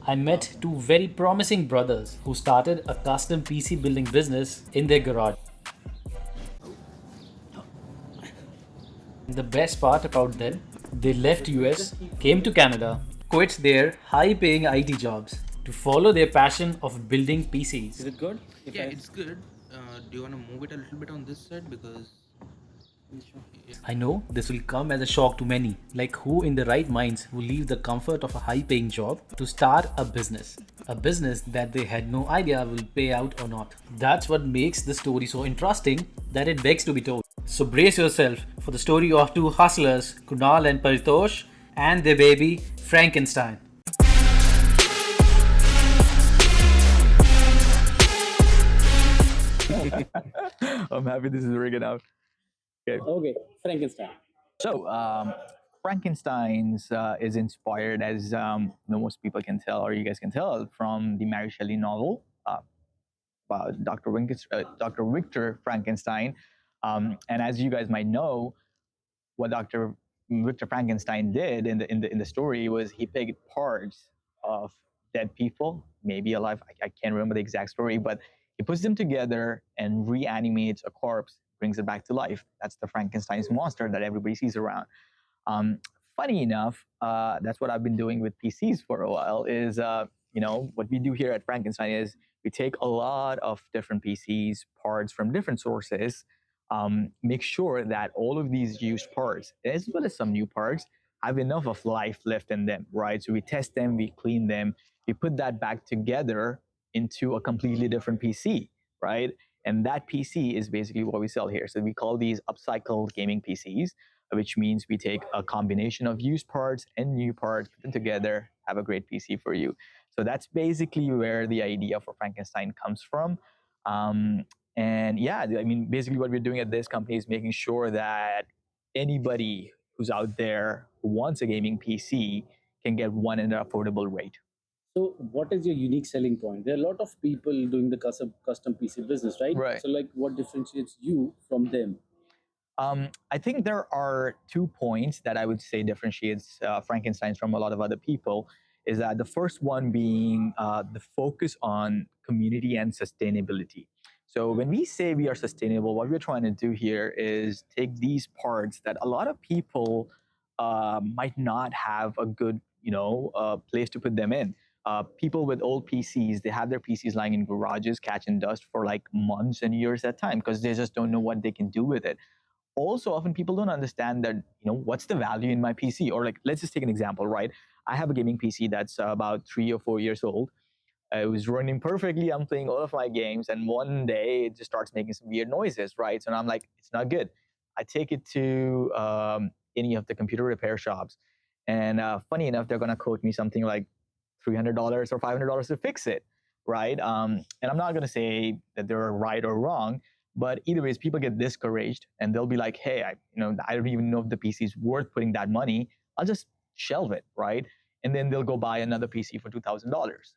I met two very promising brothers who started a custom PC building business in their garage. The best part about them, they left US, came to Canada, quit their high-paying IT jobs to follow their passion of building PCs. Is it good? If Yeah, I it's good. Do you want to move it a little bit on this side? Because yeah. I know this will come as a shock to many, like who in their right minds will leave the comfort of a high-paying job to start a business that they had no idea will pay out or not. That's what makes the story so interesting that it begs to be told. So brace yourself for the story of two hustlers, Kunal and Paritosh, and their baby, Frankenstein. I'm happy this is rigging out. Okay. okay, Frankenstein. So, Frankenstein's is inspired, as most people can tell, or you guys can tell, from the Mary Shelley novel about Dr. Victor Frankenstein. And as you guys might know, what Dr. Victor Frankenstein did in the story was he picked parts of dead people, maybe alive. I can't remember the exact story, but he puts them together and reanimates a corpse, brings it back to life. That's the Frankenstein's monster that everybody sees around. Um, Funny enough, that's what I've been doing with PCs for a while. Is what we do here at Frankenstein is we take a lot of different PCs parts from different sources, make sure that all of these used parts, as well as some new parts, have enough of life left in them, right? So we test them, we clean them, we put that back together into a completely different PC, right? And that PC is basically what we sell here. So we call these upcycled gaming PCs, which means we take a combination of used parts and new parts, put them together, have a great PC for you. So that's basically where the idea for Frankenstein comes from. And yeah, I mean, basically what we're doing at this company is making sure that anybody who's out there who wants a gaming PC can get one at an affordable rate. So, what is your unique selling point? There are a lot of people doing the custom PC business, right? Right. So, like, what differentiates you from them? I think there are 2 points that I would say differentiates Frankenstein's from a lot of other people. Is that the first one being the focus on community and sustainability. So when we say we are sustainable, what we're trying to do here is take these parts that a lot of people might not have a good, place to put them in. People with old PCs, they have their PCs lying in garages catching dust for like months and years at a time because they just don't know what they can do with it. Also, often people don't understand that, what's the value in my PC. Or like, let's just take an example, right? I have a gaming PC that's about 3 or 4 years old. It was running perfectly. I'm playing all of my games, and one day it just starts making some weird noises, right? So I'm like, it's not good. I take it to any of the computer repair shops, and funny enough, they're gonna quote me something like $300 or $500 to fix it, right? And I'm not gonna say that they're right or wrong, but either ways, people get discouraged, and they'll be like, "Hey, I don't even know if the PC is worth putting that money. I'll just shelve it, right?" And then they'll go buy another PC for $2,000.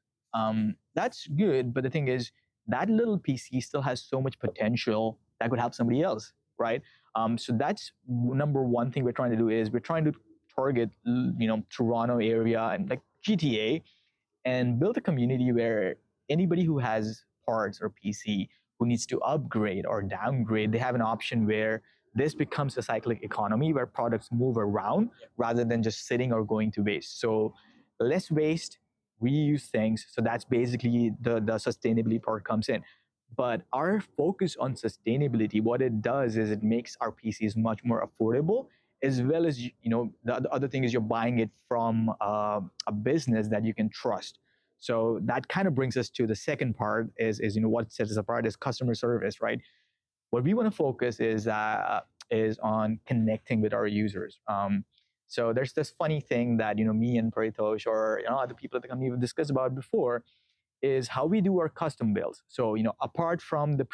That's good, but the thing is, that little PC still has so much potential that could help somebody else, right? So that's number one thing we're trying to do is we're trying to target, Toronto area and like GTA, and build a community where anybody who has parts or PC who needs to upgrade or downgrade, they have an option where this becomes a cyclic economy where products move around rather than just sitting or going to waste. So less waste, reuse things. So that's basically the sustainability part comes in. But our focus on sustainability, what it does is it makes our PCs much more affordable, as well as the other thing is you're buying it from a business that you can trust. So that kind of brings us to the second part is what sets us apart is customer service, right? What we want to focus is on connecting with our users. So there's this funny thing that me and Paritosh or other people at the company have discussed about before is how we do our custom builds. So apart from the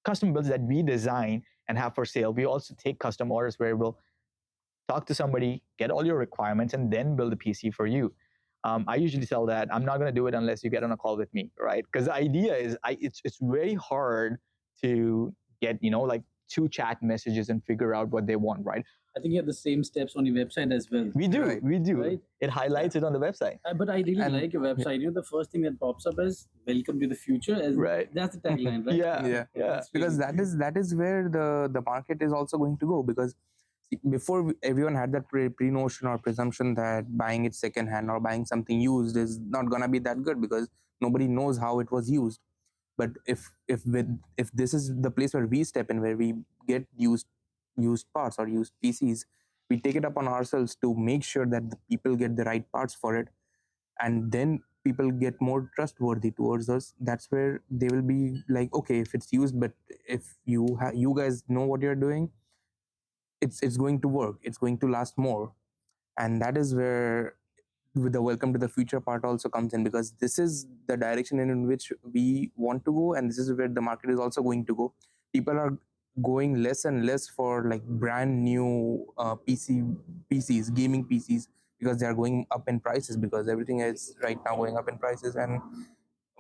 custom builds that we design and have for sale, we also take custom orders where we'll talk to somebody, get all your requirements, and then build a PC for you. I usually tell that I'm not going to do it unless you get on a call with me, right? Because the idea is, it's very hard to get like two chat messages and figure out what they want, right? I think you have the same steps on your website as well. We do, Right. we do. Right. It highlights it on the website. But I really And- like your website. The first thing that pops up is "Welcome to the future," and Right. that's the tagline, right? Yeah, Yeah. yeah. Because that is where the market is also going to go. Because see, before everyone had that pre notion or presumption that buying it second hand or buying something used is not gonna be that good because nobody knows how it was used. But if this is the place where we step in, where we get used parts or used PCs, we take it upon ourselves to make sure that the people get the right parts for it, and then people get more trustworthy towards us. That's where they will be like, okay, if it's used, but if you guys know what you're doing, it's going to work, it's going to last more. And that is where with the welcome to the future part also comes in, because this is the direction in which we want to go, and this is where the market is also going to go. People are going less and less for like brand new PCs, gaming PCs, because they are going up in prices, because everything is right now going up in prices, and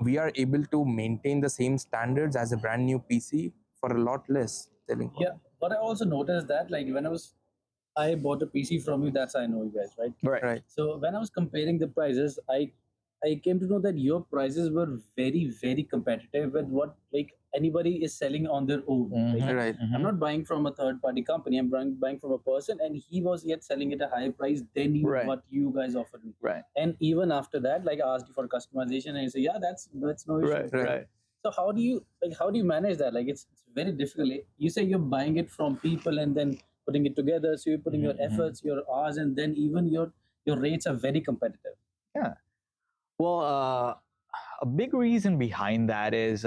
we are able to maintain the same standards as a brand new PC for a lot less selling Yeah, but I also noticed that like when I bought a PC from you, that's how I know you guys, right? Right. Right. So when I was comparing the prices, I came to know that your prices were very competitive with what like anybody is selling on their own. Like, Mhm, Right. I'm mhm. not buying from a third party company. I'm buying from a person, and he was yet selling at a higher price than Right. what you guys offered me. Right. And even after that, like I asked you for customization, and you say, yeah, that's no issue. Right. Right. Right. So how do you manage that? Like it's very difficult. You say you're buying it from people and then putting it together. So you're putting your Mhm, mhm. efforts, your hours, and then even your rates are very competitive. Yeah. Well, a big reason behind that is,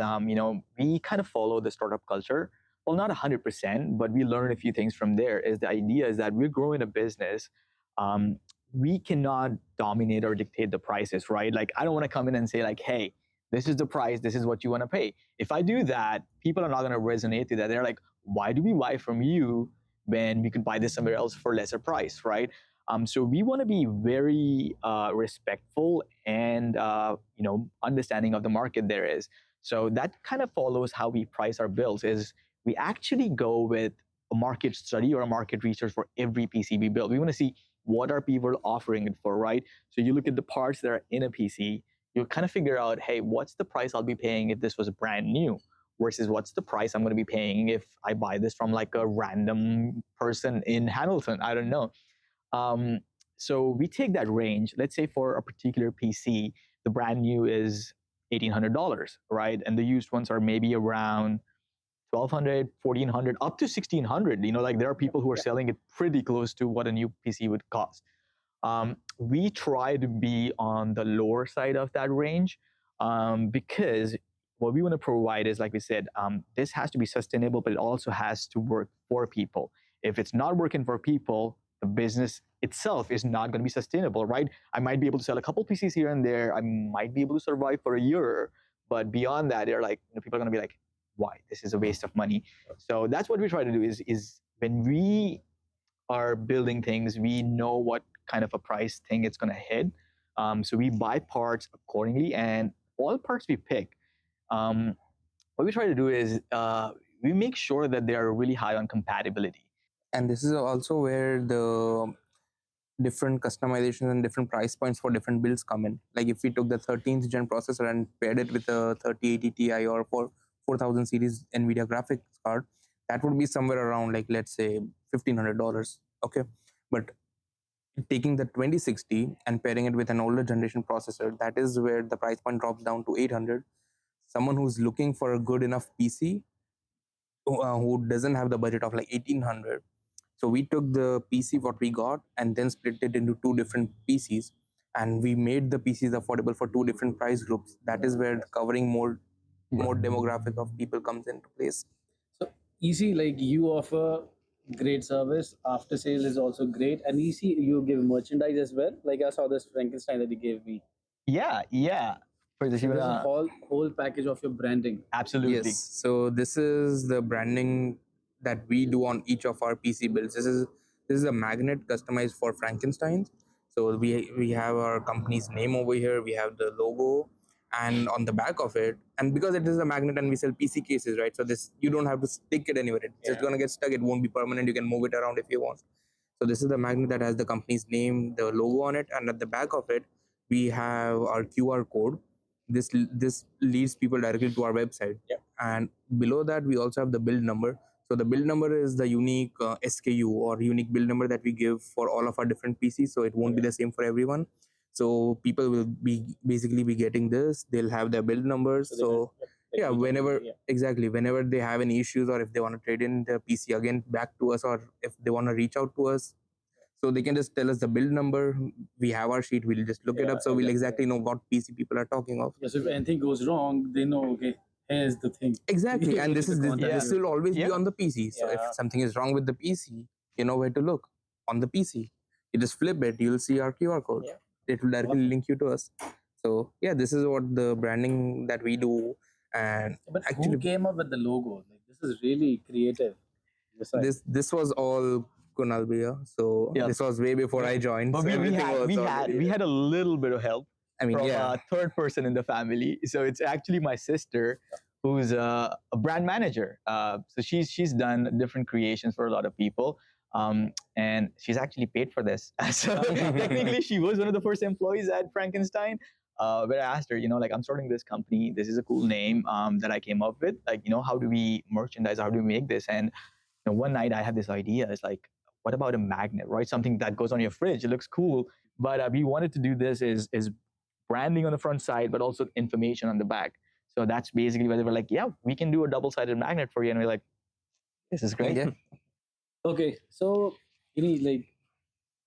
we kind of follow the startup culture. Well, not 100%, but we learn a few things from there. Is the idea is that we're growing a business. Um, we cannot dominate or dictate the prices, right? Like, I don't want to come in and say, like, hey, this is the price, this is what you want to pay. If I do that, people are not going to resonate to that. They're like, why do we buy from you when we could buy this somewhere else for lesser price, right? So we want to be very respectful and understanding of the market there is. So that kind of follows how we price our bills. Is we actually go with a market study or a market research for every PC we build. We want to see what are people offering it for, right? So you look at the parts that are in a PC, you kind of figure out, hey, what's the price I'll be paying if this was brand new? Versus what's the price I'm going to be paying if I buy this from like a random person in Hamilton? I don't know. Um, so we take that range. Let's say for a particular PC, the brand new is $1,800, right? And the used ones are maybe around 1,200, 1,400, up to 1,600. Like there are people who are selling it pretty close to what a new PC would cost. We try to be on the lower side of that range, because what we want to provide is, like we said, this has to be sustainable, but it also has to work for people. If it's not working for people, the business itself is not going to be sustainable, right? I might be able to sell a couple PCs here and there. I might be able to survive for a year, but beyond that, they're like, people are going to be like, why? This is a waste of money. So that's what we try to do is when we are building things, we know what kind of a price thing it's going to hit. So we buy parts accordingly, and all parts we pick, what we try to do is we make sure that they are really high on compatibility. And this is also where the different customizations and different price points for different builds come in. Like if we took the 13th gen processor and paired it with a 3080 Ti or 4000 series Nvidia graphics card, that would be somewhere around, like, let's say $1,500. Okay, but taking the 2060 and pairing it with an older generation processor, that is where the price point drops down to 800. Someone who's looking for a good enough PC, who doesn't have the budget of like 1800, so we took the PC what we got and then split it into two different PCs, and we made the PCs affordable for two different price groups. That is where covering more demographic of people comes into place. So easy, like you offer great service. After sales is also great, and easy you give merchandise as well. Like I saw this Frankenstein that you gave me. Yeah. For the So this is a whole package of your branding. absolutely. Yes. So this is the branding that we do on each of our PC builds. This is a magnet customized for Frankenstein. So we have our company's name over here. We have the logo, and on the back of it, and because it is a magnet and we sell PC cases, right? So this, you don't have to stick it anywhere. It's just Yeah. gonna get stuck. It won't be permanent. You can move it around if you want. So this is the magnet that has the company's name, the logo on it, and at the back of it, we have our QR code. This leads people directly to our website. Yeah. And below that, we also have the build number. So the build number is the unique SKU or unique build number that we give for all of our different PCs. So it won't be the same for everyone. So people will be basically be getting this. They'll have their build numbers. So they So can, yeah, we can- whenever yeah. exactly whenever they have any issues or if they want to trade in their PC again back to us, or if they want to reach out to us, so they can just tell us the build number. We have our sheet. We'll just look it Yeah, up, so we'll exactly. exactly know what PC people are talking of. Yes, if anything goes wrong, they know, okay, here's the thing. Exactly, and This is the contact this you. will always be Yeah. on the PC. So if Yeah. something is wrong with the PC, you know where to look on the PC. You just flip it, you'll see our QR code. Yeah. It will directly Awesome. link you to us. So yeah, this is what the branding that we do. And But actually, who came up with the logo? Like, this is really creative. this was all Kunal Bhaiya. So Yeah. this was way before I joined. But so we everything had was we already had a little bit of help I mean, from yeah. a third person in the family. So it's actually my sister, who's a brand manager. So she's done different creations for a lot of people, and she's actually paid for this. So technically, she was one of the first employees at Frankenstein. Where I asked her, like, I'm starting this company. This is a cool name that I came up with. Like, how do we merchandise? How do we make this? And one night I had this idea. It's like, what about a magnet, right? Something that goes on your fridge. It looks cool, but we wanted to do this is branding on the front side, but also information on the back. So that's basically where they were like, yeah, we can do a double-sided magnet for you. And we're like, this is great. Yeah. Okay, so like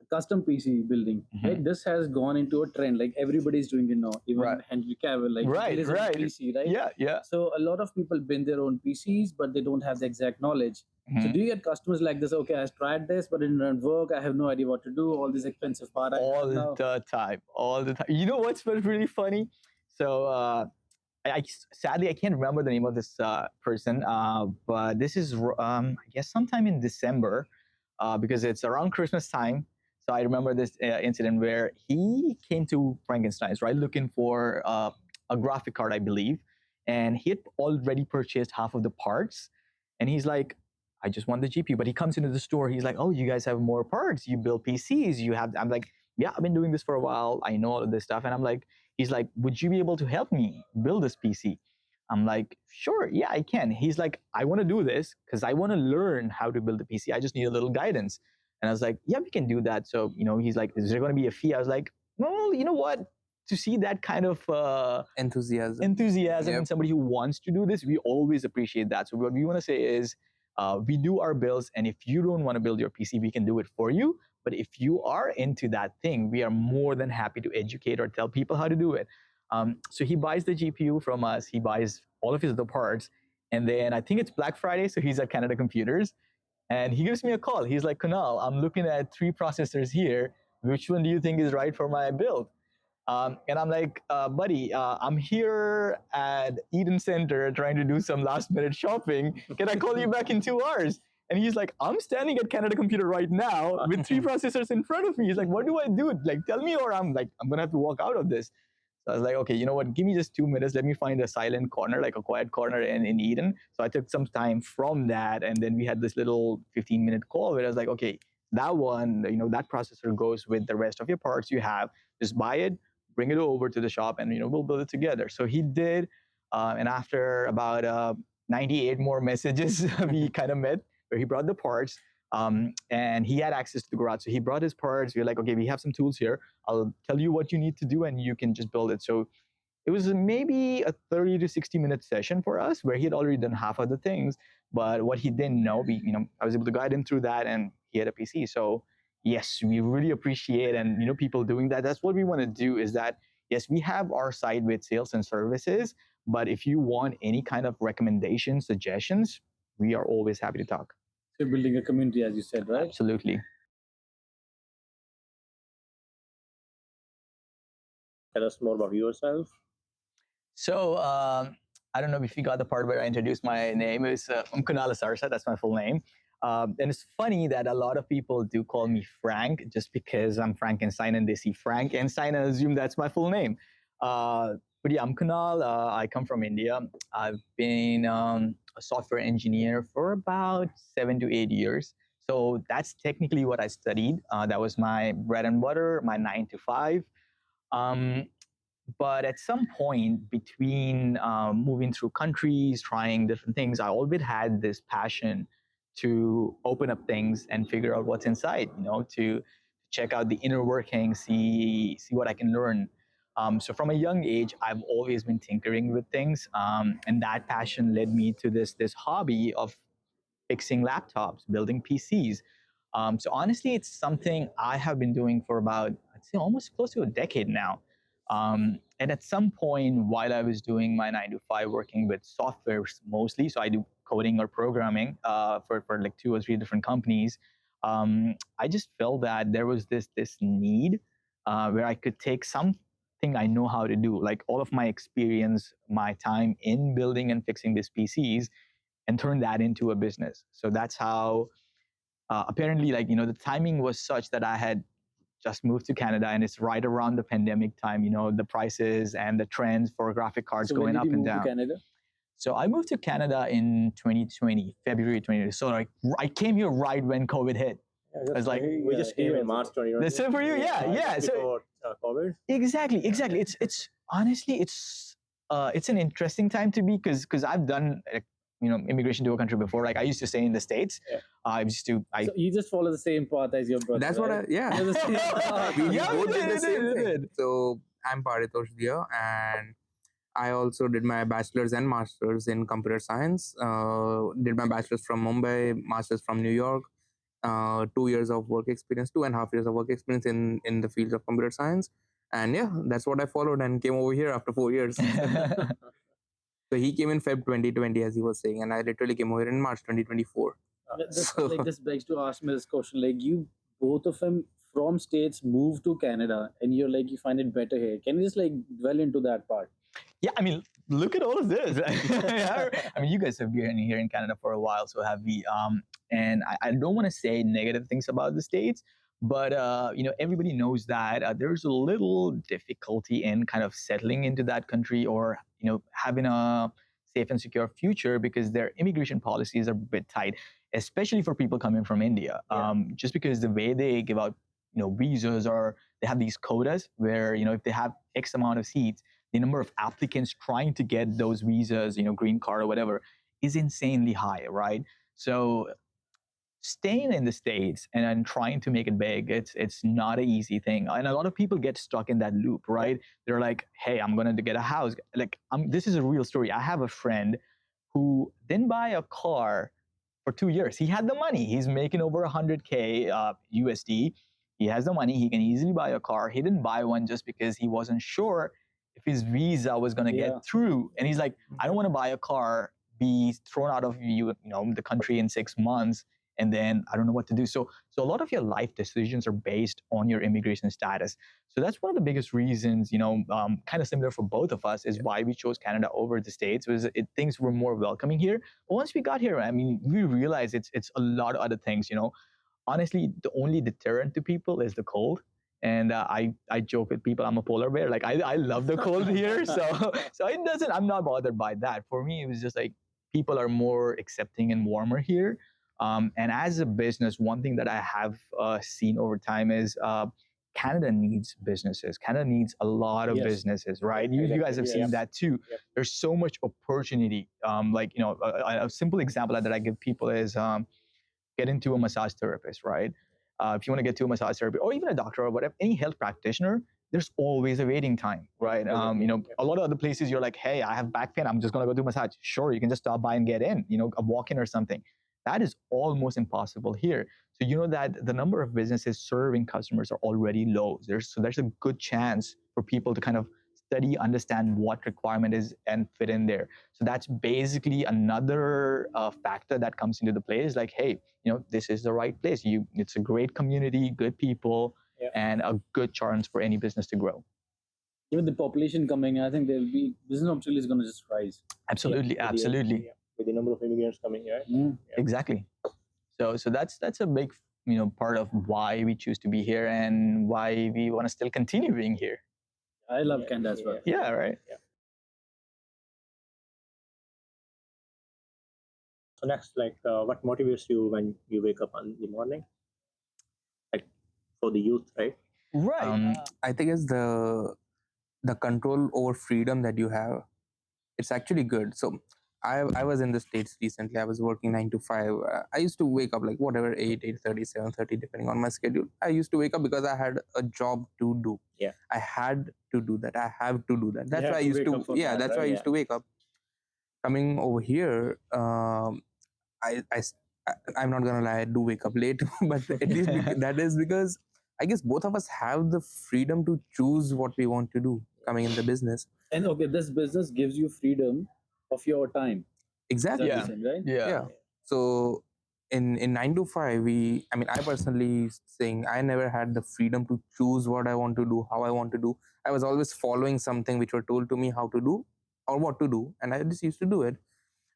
custom PC building, right? This has gone into a trend. Like everybody's doing it now. Even Right. Henry Cavill, like Right, there is right. a PC, right? Yeah. So a lot of people build their own PCs, but they don't have the exact knowledge. So Mhm. do you get customers like this? Okay, I tried this, but it didn't work. I have no idea what to do. All these expensive part I have All now. the time. All the time. You know what's been really funny? So I sadly I can't remember the name of this person, but this is I guess sometime in December, because it's around Christmas time. So I remember this incident where he came to Frankenstein's, right, looking for a graphic card, I believe, and he had already purchased half of the parts, and he's like, I just want the GPU. But he comes into the store, he's like, oh, you guys have more parts. You build PCs. You have. I'm like, yeah, I've been doing this for a while. I know all of this stuff, and I'm like, he's like, would you be able to help me build this PC? I'm like, sure, yeah, I can. He's like, I want to do this because I want to learn how to build a PC. I just need a little guidance. And I was like, yeah, we can do that. So, he's like, is there going to be a fee? I was like, well, you know what? To see that kind of Enthusiasm. enthusiasm Yep. in somebody who wants to do this, we always appreciate that. So what we want to say is, we do our builds, and if you don't want to build your PC, we can do it for you. But if you are into that thing, we are more than happy to educate or tell people how to do it. So he buys the GPU from us. He buys all of his other parts, and then I think it's Black Friday, so he's at Canada Computers, and he gives me a call. He's like, Kunal, I'm looking at 3 processors here. Which one do you think is right for my build? And I'm like, buddy, I'm here at Eden Center trying to do some last minute shopping. Can I call you back in 2 hours? And he's like, I'm standing at Canada Computer right now with 3 processors in front of me. He's like, what do I do? Like, tell me, or I'm going to have to walk out of this. So I was like, okay, you know what? Give me just 2 minutes. Let me find a silent corner, like a quiet corner in Eden. So I took some time from that. And then we had this little 15-minute call where I was like, okay, that one, that processor goes with the rest of your parts you have. Just buy it, bring it over to the shop, and we'll build it together. So he did, and after about 98 more messages, we kind of met where he brought the parts, and he had access to the garage. So he brought his parts. We were like, okay, we have some tools here. I'll tell you what you need to do, and you can just build it. So it was maybe a 30 to 60-minute session for us where he had already done half of the things, but what he didn't know, I was able to guide him through that, and he had a PC. So yes, we really appreciate, and people doing that. That's what we want to do, is that yes, we have our side with sales and services, but if you want any kind of recommendations, suggestions, we are always happy to talk. So you're building a community, as you said, right? Absolutely. Tell us more about yourself. So I don't know if you got the part where I introduced my name. I'm Kunal Sarsa. That's my full name. And it's funny that a lot of people do call me Frank just because I'm Frankenstein and they see Frankenstein and assume that's my full name. But yeah, I'm Kunal. I come from India. I've been a software engineer for about 7 to 8 years. So that's technically what I studied. That was my bread and butter, my 9 to 5. Um, but at some point between moving through countries, trying different things, I always had this passion to open up things and figure out what's inside, to check out the inner working, see what I can learn. So from a young age, I've always been tinkering with things, and that passion led me to this hobby of fixing laptops, building PCs. So honestly, it's something I have been doing for about, I'd say, almost close to a decade now. And at some point, while I was doing my 9 to 5, working with software mostly, so I do coding or programming for like 2 or 3 different companies. I just felt that there was this need where I could take something I know how to do, like all of my experience, my time in building and fixing these PCs, and turn that into a business. So that's how apparently, like, the timing was such that I had just moved to Canada, and it's right around the pandemic time, the prices and the trends for graphic cards So when going did up you and move to down. Canada? So I moved to Canada in 2020, February 2020. So like I came here right when COVID hit. Yeah, I was like, we just came in March 2020. the same for you, yeah. Just So before COVID. exactly. It's honestly it's an interesting time to be, because I've done immigration to a country before. Like I used to stay in the States. Yeah. I used to So you just follow the same path as your brother. That's right? what I, yeah. You're the same path. we Yeah, we both did the did, same we thing. did. So I'm Paritosh here, and I also did my bachelor's and master's in computer science. Did my bachelor's from Mumbai, master's from New York. 2 years of work experience, 2.5 years of work experience in the field of computer science, and yeah, that's what I followed and came over here after 4 years. So he came in Feb 2020, as he was saying, and I literally came over in March 2024. So This begs to ask me this question: like, you both of them from states moved to Canada, and you're like, you find it better here. Can you just like dwell into that part? Yeah, I mean, look at all of this. I mean, you guys have been here in Canada for a while, so have we. And I don't want to say negative things about the States, but everybody knows that there's a little difficulty in kind of settling into that country, or having a safe and secure future, because their immigration policies are a bit tight, especially for people coming from India. Yeah. Just because the way they give out visas, or they have these quotas where if they have X amount of seats, the number of applicants trying to get those visas, green card or whatever, is insanely high, right? So staying in the States and trying to make it big, it's not an easy thing. And a lot of people get stuck in that loop, right? They're like, hey, I'm going to get a house. Like, this is a real story. I have a friend who didn't buy a car for 2 years. He had the money. He's making over 100K USD. He has the money. He can easily buy a car. He didn't buy one just because he wasn't sure if his visa was going to Yeah. get through. And he's like, I don't want to buy a car, be thrown out of the country in 6 months, and then I don't know what to do. So a lot of your life decisions are based on your immigration status. So that's one of the biggest reasons, kind of similar for both of us, is why we chose Canada over the States. Was things were more welcoming here. But once we got here, I mean, we realized it's a lot of other things. Honestly, the only deterrent to people is the cold. And I joke with people, I'm a polar bear. Like I love the cold here, so it doesn't. I'm not bothered by that. For me, it was just like people are more accepting and warmer here. And as a business, one thing that I have seen over time is Canada needs businesses. Canada needs a lot of Yes. businesses, right? You guys have seen Yes. that too. Yep. There's so much opportunity. Like a simple example that I give people is get into a massage therapist, right? If you want to get to a massage therapist, or even a doctor or whatever, any health practitioner, there's always a waiting time, right? A lot of other places you're like, hey, I have back pain, I'm just gonna go do a massage. Sure, you can just stop by and get in, a walk-in or something. That is almost impossible here. So you know that the number of businesses serving customers are already low. There's a good chance for people to kind of study, understand what requirement is, and fit in there. So that's basically another factor that comes into the play. Is like, hey, this is the right place. It's a great community, good people, Yeah. and a good chance for any business to grow. Even the population coming, I think there'll be business opportunity is going to just rise. Absolutely, absolutely, Yeah. With the number of immigrants coming here. Mm. exactly. So that's a big part of why we choose to be here and why we want to still continue being here. I love Canada as well. Yeah, right. Yeah. So next, like, what motivates you when you wake up in the morning? Like for the youth, right? Right. I think it's the control over freedom that you have. It's actually good. So I was in the States recently. I was working 9 to 5. I used to wake up like whatever 8:30, 7:30, depending on my schedule. I used to wake up because I had a job to do. Yeah. I had to do that. I have to do that. That's have why I to used wake to. up for Yeah, that, that's why I right? used to wake up. Coming over here, I, I s- I'm not gonna lie. I do wake up late, but at least that is because I guess both of us have the freedom to choose what we want to do coming in the business. And okay, this business gives you freedom of your time. Exactly. That's the thing, right? Yeah. So in 9 to 5, I mean, I personally saying I never had the freedom to choose what I want to do, how I want to do. I was always following something which were told to me how to do or what to do, and I just used to do it.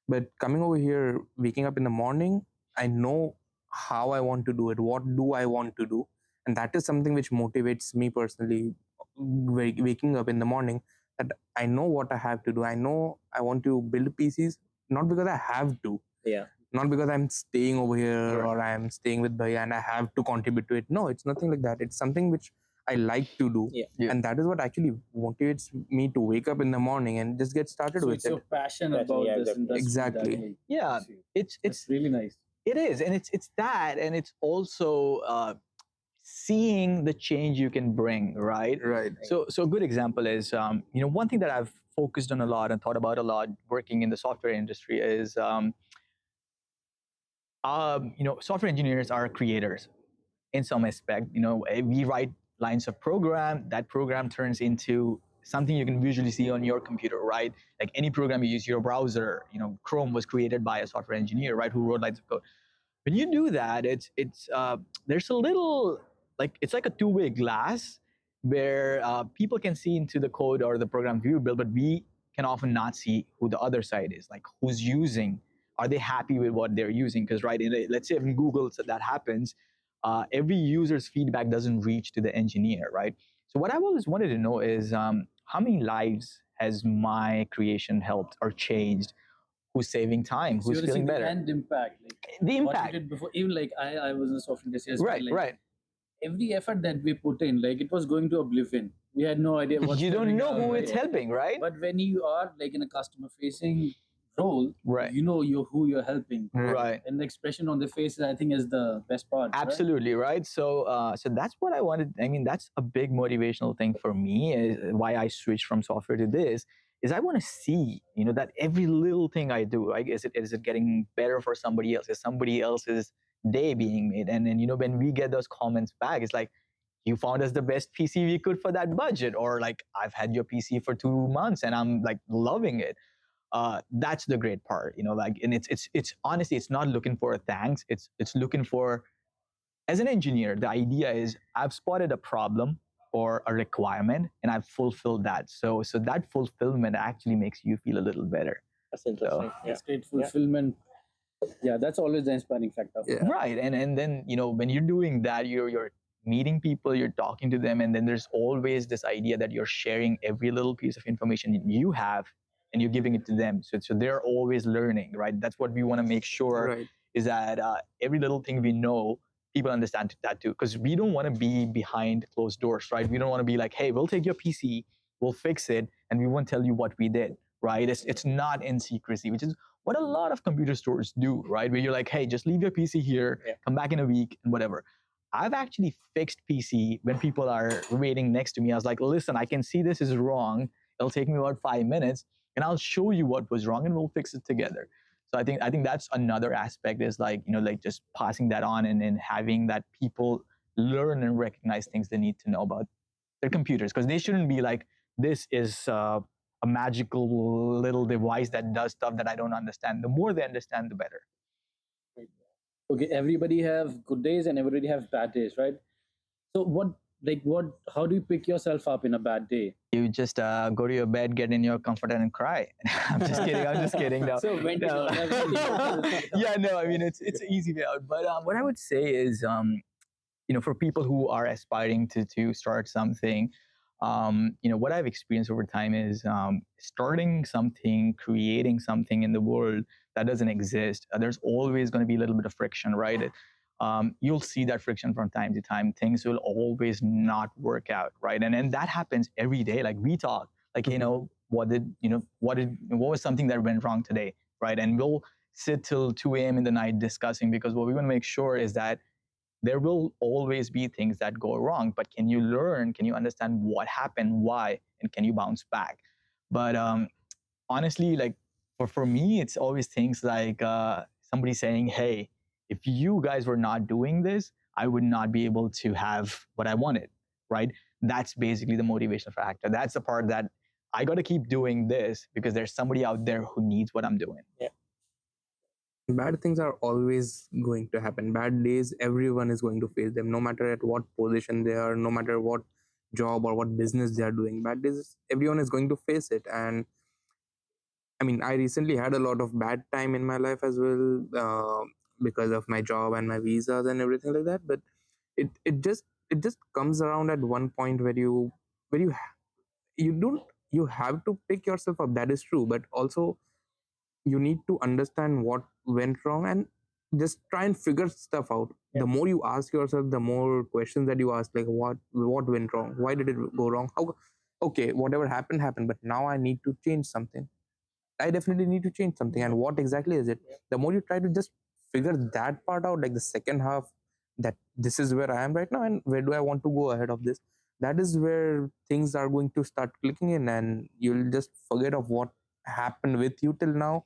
But coming over here, waking up in the morning, I know how I want to do it. What do I want to do? And that is something which motivates me personally. Waking up in the morning, that I know what I have to do. I know I want to build PCs, not because I have to, Yeah. not because I'm staying over here Right. or I'm staying with Bhaiya and I have to contribute to it. No, it's nothing like that. It's something which I like to do. Yeah. Yeah. And that is what actually motivates me to wake up in the morning and just get started So with it's your it. passion Passion, about yeah, this exactly. industry. Exactly. That, like, Yeah. makes you- It's it's really nice. it is, and it's that, and it's also seeing the change you can bring, right? Right. So a good example is, one thing that I've focused on a lot and thought about a lot working in the software industry is, software engineers are creators in some aspect. We write lines of program. That program turns into something you can visually see on your computer, right? Like any program you use, your browser, Chrome was created by a software engineer, right, who wrote lines of code. When you do that, it's there's a little, like, it's like a two-way glass where people can see into the code or the program you build, but we can often not see who the other side is, like who's using. Are they happy with what they're using? Because right, let's say in Google that happens, every user's feedback doesn't reach to the engineer, right? So what I've always wanted to know is, how many lives has my creation helped or changed? Who's saving time? So Who's you're feeling seeing the better? end impact, like The what you impact. did before. Even like I was in the software industry as well. Right, Like right. every effort that we put in, like it was going to oblivion. We had no idea what's You don't filming know out, who right? it's helping, right? But when you are like in a customer facing role, Right. you know who you're helping. Right. And the expression on the faces, I think, is the best part. right? Absolutely, right? So that's what I wanted. I mean, that's a big motivational thing for me. Is why I switched from software to this. Is I want to see, that every little thing I do, right? Is it getting better for somebody else? Is somebody else's day being made? And then, when we get those comments back, it's like, you found us the best PC we could for that budget, or like, I've had your PC for 2 months and I'm like loving it. That's the great part, like, and it's honestly, it's not looking for a thanks. It's looking for, as an engineer, the idea is I've spotted a problem or a requirement and I've fulfilled that. So that fulfillment actually makes you feel a little better. That's interesting. Yeah. That's great fulfillment. Yeah, that's always the inspiring factor. Yeah. Right. And then, when you're doing that, you're meeting people, you're talking to them, and then there's always this idea that you're sharing every little piece of information you have and you're giving it to them. So they're always learning, right? That's what we want to make sure Right. is that every little thing we know, people understand that too. Because we don't want to be behind closed doors, right? We don't want to be like, hey, we'll take your PC, we'll fix it, and we won't tell you what we did, right? It's not in secrecy, which is what a lot of computer stores do, right? Where you're like, hey, just leave your PC here, come back in a week, and whatever. I've actually fixed PC when people are waiting next to me. I was like, listen, I can see this is wrong. It'll take me about 5 minutes, and I'll show you what was wrong, and we'll fix it together. So I think that's another aspect, is like, like just passing that on, and having that people learn and recognize things they need to know about their computers, because they shouldn't be like, this is a magical little device that does stuff that I don't understand. The more they understand, the better. Okay, everybody have good days and everybody have bad days, right? So how do you pick yourself up in a bad day? You just go to your bed, get in your comforter, and cry. I'm just kidding. I'm just kidding. No. So when No. Yeah, no. I mean, it's an easy way out. But what I would say is, for people who are aspiring to start something, what I've experienced over time is starting something, creating something in the world that doesn't exist. There's always going to be a little bit of friction, right? You'll see that friction from time to time. Things will always not work out, right? And that happens every day. Like we talk, like what was something that went wrong today, right? And we'll sit till 2 a.m. in the night discussing, because what we want to make sure is that there will always be things that go wrong, but can you learn, can you understand what happened, why, and can you bounce back? But honestly, like for me, it's always things like somebody saying, hey, if you guys were not doing this, I would not be able to have what I wanted, right? That's basically the motivational factor. That's the part that I got to keep doing this because there's somebody out there who needs what I'm doing. Bad things are always going to happen. Bad days, everyone is going to face them, no matter at what position they are, no matter what job or what business they are doing. Bad days, everyone is going to face it. And I mean, I recently had a lot of bad time in my life as well, because of my job and my visas and everything like that. But it just comes around at one point where you don't you have to pick yourself up. That is true, but also you need to understand what went wrong and just try and figure stuff out. The more you ask yourself, the more questions that you ask, like what went wrong, why did it go wrong, how, okay, whatever happened, but now I need to change something. I definitely need to change something, and what exactly is it? The more you try to just figure that part out, like the second half, that this is where I am right now and where do I want to go ahead of this, that is where things are going to start clicking in, and you'll just forget of what happened with you till now,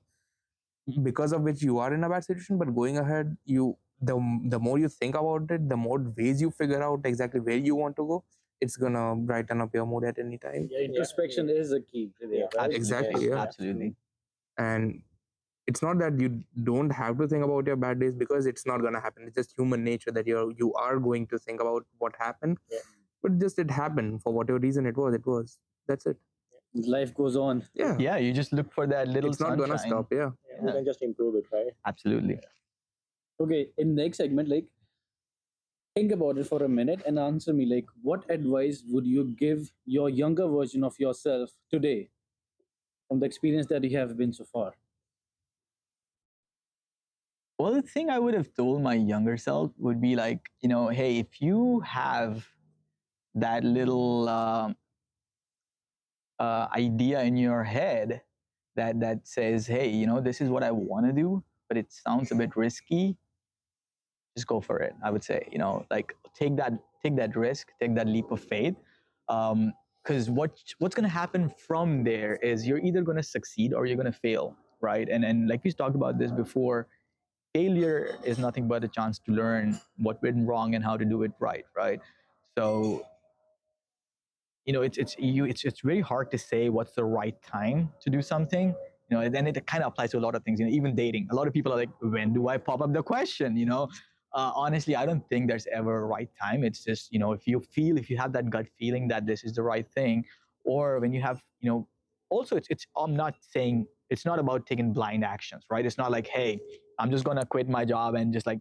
because of which you are in a bad situation. But going ahead, the more you think about it, the more ways you figure out exactly where you want to go, it's gonna brighten up your mood at any time. Yeah, introspection is a key there, right? Exactly, yeah. Absolutely. And it's not that you don't have to think about your bad days, because it's not gonna happen. It's just human nature that you are going to think about what happened. But just it happened for whatever reason it was. That's it. Life goes on. Yeah, you just look for that little It's not gonna sunshine. stop. Yeah. You can just improve it, right? Absolutely. Okay, in next segment, like think about it for a minute and answer me, like what advice would you give your younger version of yourself today from the experience that you have been so far? Well, the thing I would have told my younger self would be like, hey, if you have that little idea in your head that says, hey, this is what I want to do, but it sounds a bit risky, just go for it. I would say, like take that risk, take that leap of faith. Because what's going to happen from there is you're either going to succeed or you're going to fail, right? And like we talked about this before, failure is nothing but a chance to learn what went wrong and how to do it right? So it's very hard to say what's the right time to do something. And then it kind of applies to a lot of things. Even dating, a lot of people are like, when do I pop up the question? Honestly, I don't think there's ever a right time. It's just, if you have that gut feeling that this is the right thing, or when you have, also it's I'm not saying, it's not about taking blind actions, right? It's not like, hey, I'm just gonna quit my job and just like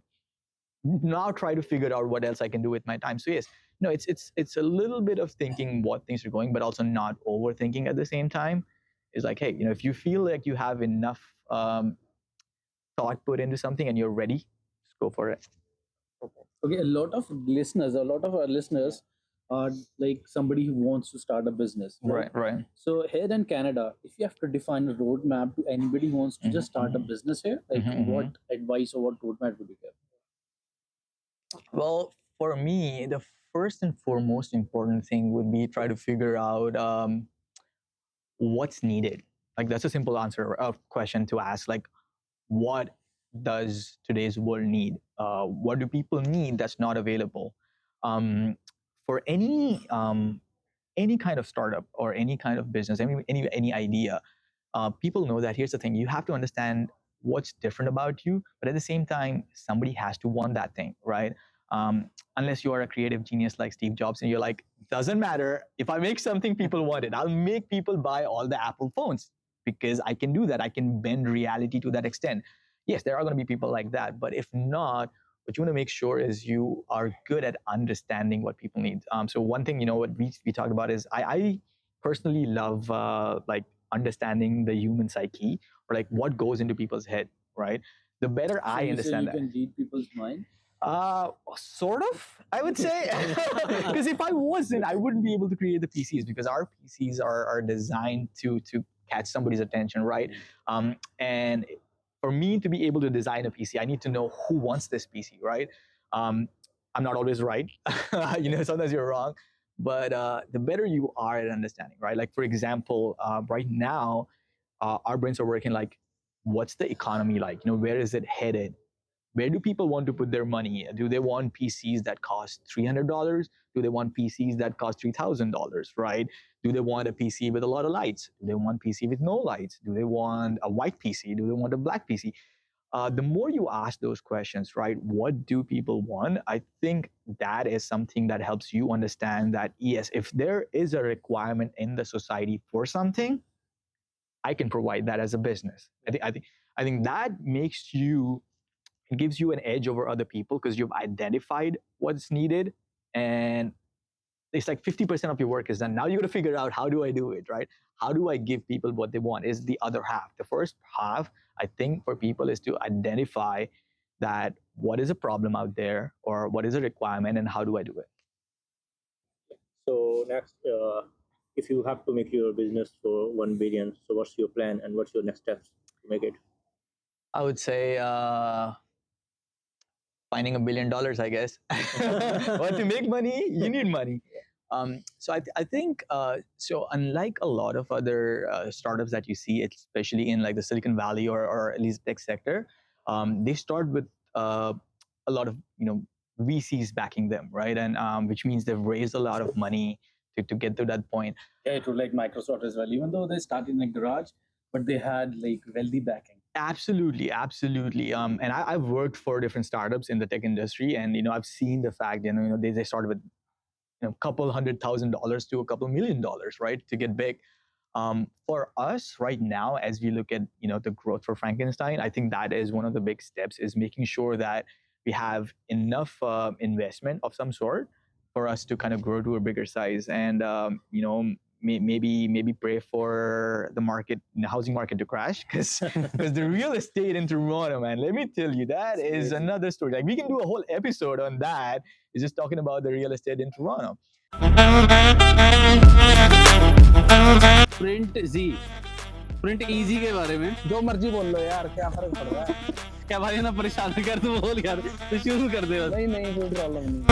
now try to figure out what else I can do with my time. So yes, no, it's a little bit of thinking what things are going, but also not overthinking at the same time. Is like, hey, if you feel like you have enough thought put into something and you're ready, just go for it. Okay, a lot of our listeners are like somebody who wants to start a business, Right. So here in Canada, if you have to define a roadmap to anybody who wants to just start a business here, like what advice or what roadmap would you give? Well, for me, the first and foremost important thing would be try to figure out what's needed. Like that's a simple answer of question to ask. Like, what does today's world need? What do people need that's not available? For any kind of startup or any kind of business, any idea, people know that here's the thing: you have to understand what's different about you, but at the same time, somebody has to want that thing, right? Unless you are a creative genius like Steve Jobs, and you're like, doesn't matter if I make something people want it, I'll make people buy all the Apple phones because I can do that. I can bend reality to that extent. Yes, there are going to be people like that, but if not, what you want to make sure is you are good at understanding what people need. So one thing, what we talked about is I personally love like understanding the human psyche, or like what goes into people's head, right? The better So I you say understand you that. can read people's mind? Sort of, I would say. Because if I wasn't, I wouldn't be able to create the PCs, because our PCs are designed to catch somebody's attention, right? And for me to be able to design a PC, I need to know who wants this PC, right? Um, I'm not always right. Sometimes you're wrong. But the better you are at understanding, right? Like, for example, right now, our brains are working like, what's the economy like? Where is it headed? Where do people want to put their money? Do they want PCs that cost $300? Do they want PCs that cost $3,000, right? Do they want a PC with a lot of lights? Do they want PC with no lights? Do they want a white PC? Do they want a black PC? The more you ask those questions, right? What do people want? I think that is something that helps you understand that, yes, if there is a requirement in the society for something, I can provide that as a business. I think that makes you, it gives you an edge over other people, because you've identified what's needed, and it's like 50% of your work is done. Now you got to figure out, how do I do it, right? How do I give people what they want is the other half. The first half, I think, for people is to identify that what is a problem out there, or what is a requirement, and how do I do it. So next, if you have to make your business for 1 billion, so what's your plan and what's your next steps to make it? I would say finding $1 billion, I guess. But to make money, you need money. So I think, so unlike a lot of other startups that you see, especially in like the Silicon Valley, or at least tech sector, they start with a lot of VCs backing them, right? And which means they've raised a lot of money to get to that point. Yeah, it would like Microsoft as well. Even though they started in a garage, but they had like wealthy backing. Absolutely. And I've worked for different startups in the tech industry, and I've seen the fact, they started with a couple $100,000 to a couple $1 million, right, to get big. For us right now, as we look at the growth for Frankenstein, I think that is one of the big steps, is making sure that we have enough investment of some sort for us to kind of grow to a bigger size, and maybe pray for the market, the housing market, to crash, because the real estate in Toronto, man, let me tell you, that is another story. Like, we can do a whole episode on that. It's just talking about the real estate in Toronto. Print G print easy के बारे में जो मर्जी बोल लो यार, क्या फर्क पड़ रहा है? क्या भाई ना परेशान कर, तू बोल यार, तो शुरू कर दे बस। नहीं, कोई प्रॉब्लम नहीं।